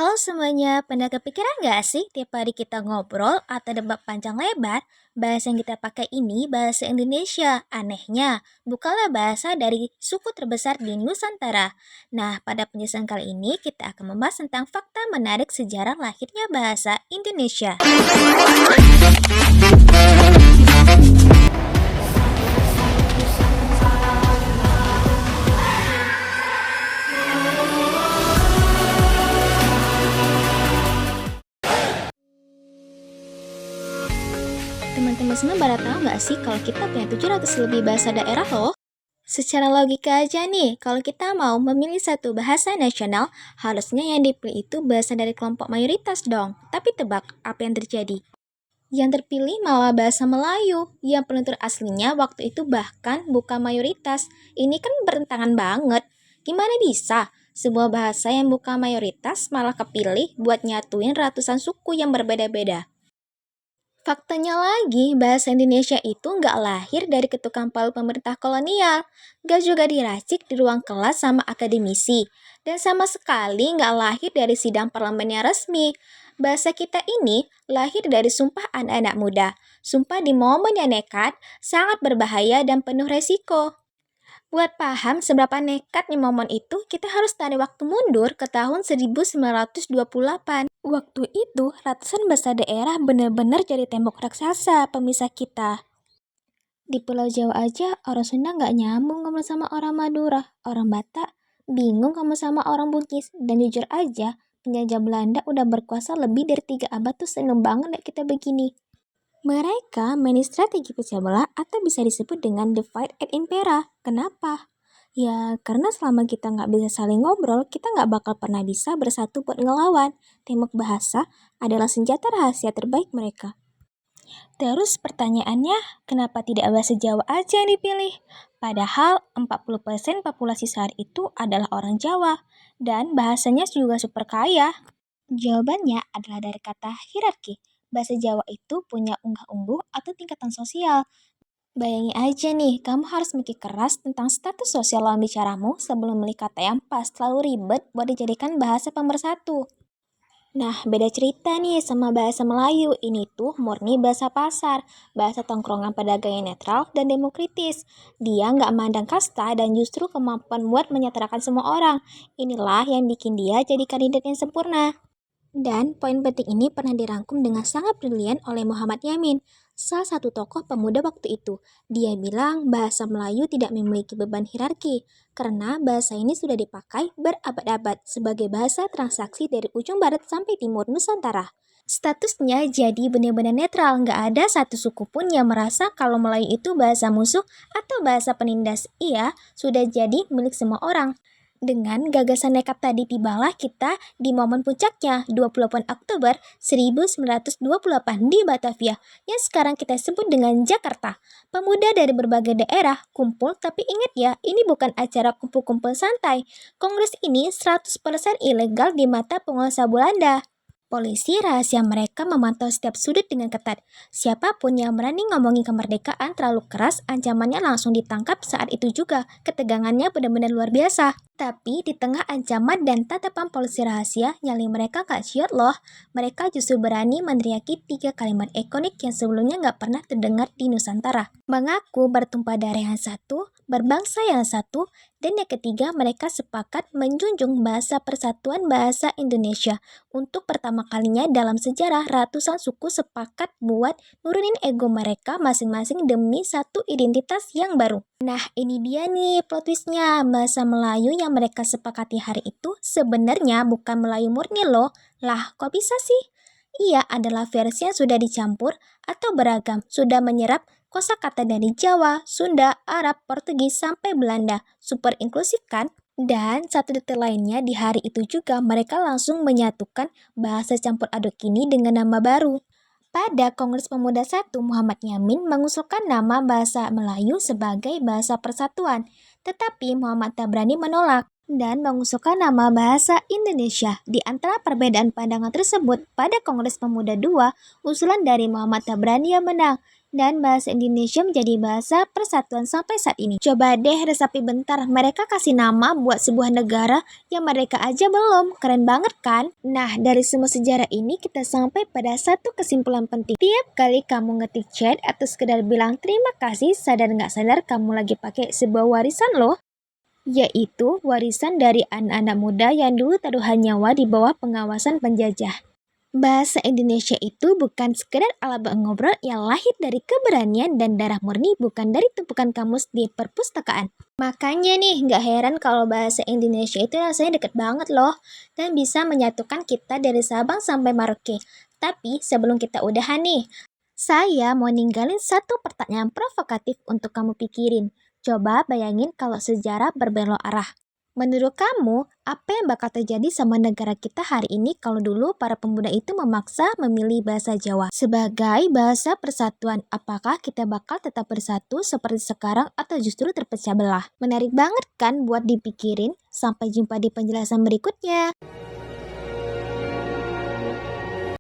Halo semuanya, pernah kepikiran nggak sih tiap hari kita ngobrol atau debat panjang lebar, bahasa yang kita pakai ini bahasa Indonesia. Anehnya, bukanlah bahasa dari suku terbesar di Nusantara. Nah, pada penjelasan kali ini kita akan membahas tentang fakta menarik sejarah lahirnya bahasa Indonesia. Teman-teman semua pada tahu nggak sih kalau kita punya 700 lebih bahasa daerah loh? Secara logika aja nih, kalau kita mau memilih satu bahasa nasional, harusnya yang dipilih itu bahasa dari kelompok mayoritas dong. Tapi tebak, apa yang terjadi? Yang terpilih malah bahasa Melayu, yang penutur aslinya waktu itu bahkan bukan mayoritas. Ini kan bertentangan banget. Gimana bisa? Sebuah bahasa yang bukan mayoritas malah kepilih buat nyatuin ratusan suku yang berbeda-beda. Faktanya lagi, bahasa Indonesia itu nggak lahir dari ketukan palu pemerintah kolonial, nggak juga diracik di ruang kelas sama akademisi, dan sama sekali nggak lahir dari sidang parlemen yang resmi. Bahasa kita ini lahir dari sumpah anak-anak muda, sumpah di momen yang nekat, sangat berbahaya dan penuh resiko. Buat paham seberapa nekatnya momen itu, kita harus tarik waktu mundur ke tahun 1928. Waktu itu, ratusan besar daerah benar-benar jadi tembok raksasa pemisah kita. Di Pulau Jawa aja, orang Sunda nggak nyambung ngomong sama orang Madura. Orang Batak bingung ngomong sama orang Bugis. Dan jujur aja, penjajah Belanda udah berkuasa lebih dari 3 abad tuh seneng banget deh kita begini. Mereka main strategi pecah belah atau bisa disebut dengan divide and impera. Kenapa? Ya, karena selama kita nggak bisa saling ngobrol, kita nggak bakal pernah bisa bersatu buat ngelawan. Tembok bahasa adalah senjata rahasia terbaik mereka. Terus pertanyaannya, kenapa tidak bahasa Jawa aja yang dipilih? Padahal 40% populasi saat itu adalah orang Jawa, dan bahasanya juga super kaya. Jawabannya adalah dari kata hierarki. Bahasa Jawa itu punya unggah-ungguh atau tingkatan sosial. Bayangin aja nih, kamu harus mikir keras tentang status sosial lawan bicaramu sebelum memilih kata yang pas, terlalu ribet buat dijadikan bahasa pemersatu. Nah, beda cerita nih sama bahasa Melayu. Ini tuh murni bahasa pasar, bahasa tongkrongan pedagang yang netral dan demokratis. Dia nggak mandang kasta dan justru kemampuan buat menyetarakan semua orang. Inilah yang bikin dia jadi kandidat yang sempurna. Dan poin penting ini pernah dirangkum dengan sangat brilian oleh Muhammad Yamin, salah satu tokoh pemuda waktu itu. Dia bilang bahasa Melayu tidak memiliki beban hierarki, karena bahasa ini sudah dipakai berabad-abad sebagai bahasa transaksi dari ujung barat sampai timur Nusantara. Statusnya jadi benar-benar netral, nggak ada satu suku pun yang merasa kalau Melayu itu bahasa musuh atau bahasa penindas. Ia sudah jadi milik semua orang. Dengan gagasan nekat tadi tibalah kita di momen puncaknya 28 Oktober 1928 di Batavia yang sekarang kita sebut dengan Jakarta. Pemuda dari berbagai daerah kumpul, tapi ingat ya, ini bukan acara kumpul-kumpul santai. Kongres ini 100% ilegal di mata penguasa Belanda. Polisi rahasia mereka memantau setiap sudut dengan ketat. Siapapun yang berani ngomongin kemerdekaan terlalu keras, ancamannya langsung ditangkap saat itu juga. Ketegangannya benar-benar luar biasa. Tapi di tengah ancaman dan tatapan polisi rahasia, nyali mereka gak ciut loh. Mereka justru berani meneriaki 3 kalimat ikonik yang sebelumnya gak pernah terdengar di Nusantara. Mengaku bertumpah darah yang satu, berbangsa yang satu, dan yang ketiga mereka sepakat menjunjung bahasa persatuan bahasa Indonesia. Untuk pertama kalinya dalam sejarah, ratusan suku sepakat buat nurunin ego mereka masing-masing demi satu identitas yang baru. Nah, ini dia nih plot twistnya. Bahasa Melayu yang mereka sepakati hari itu sebenarnya bukan Melayu murni loh. Lah, kok bisa sih? Ia adalah versi yang sudah dicampur atau beragam, sudah menyerap kosakata dari Jawa, Sunda, Arab, Portugis, sampai Belanda. Super inklusif kan? Dan satu detail lainnya, di hari itu juga mereka langsung menyatukan bahasa campur aduk ini dengan nama baru. Pada Kongres Pemuda 1, Muhammad Yamin mengusulkan nama bahasa Melayu sebagai bahasa persatuan, tetapi Muhammad Tabrani menolak dan mengusulkan nama bahasa Indonesia. Di antara perbedaan pandangan tersebut, pada Kongres Pemuda 2, usulan dari Muhammad Tabrani yang menang. dan bahasa Indonesia menjadi bahasa persatuan sampai saat ini. Coba deh resapi bentar, mereka kasih nama buat sebuah negara yang mereka aja belum. Keren banget kan? Nah, dari semua sejarah ini kita sampai pada satu kesimpulan penting. Tiap kali kamu ngetik chat atau sekedar bilang terima kasih, sadar nggak sadar kamu lagi pakai sebuah warisan loh. Yaitu warisan dari anak-anak muda yang dulu taruhan nyawa di bawah pengawasan penjajah. Bahasa Indonesia itu bukan sekedar alat buat ngobrol yang lahir dari keberanian dan darah murni, bukan dari tumpukan kamus di perpustakaan. Makanya nih, nggak heran kalau bahasa Indonesia itu rasanya deket banget loh, dan bisa menyatukan kita dari Sabang sampai Merauke. Tapi sebelum kita udahan nih, saya mau ninggalin satu pertanyaan provokatif untuk kamu pikirin. Coba bayangin kalau sejarah berbelok arah. Menurut kamu, apa yang bakal terjadi sama negara kita hari ini kalau dulu para pemuda itu memaksa memilih bahasa Jawa sebagai bahasa persatuan? Apakah kita bakal tetap bersatu seperti sekarang atau justru terpecah belah? Menarik banget kan buat dipikirin? Sampai jumpa di penjelasan berikutnya.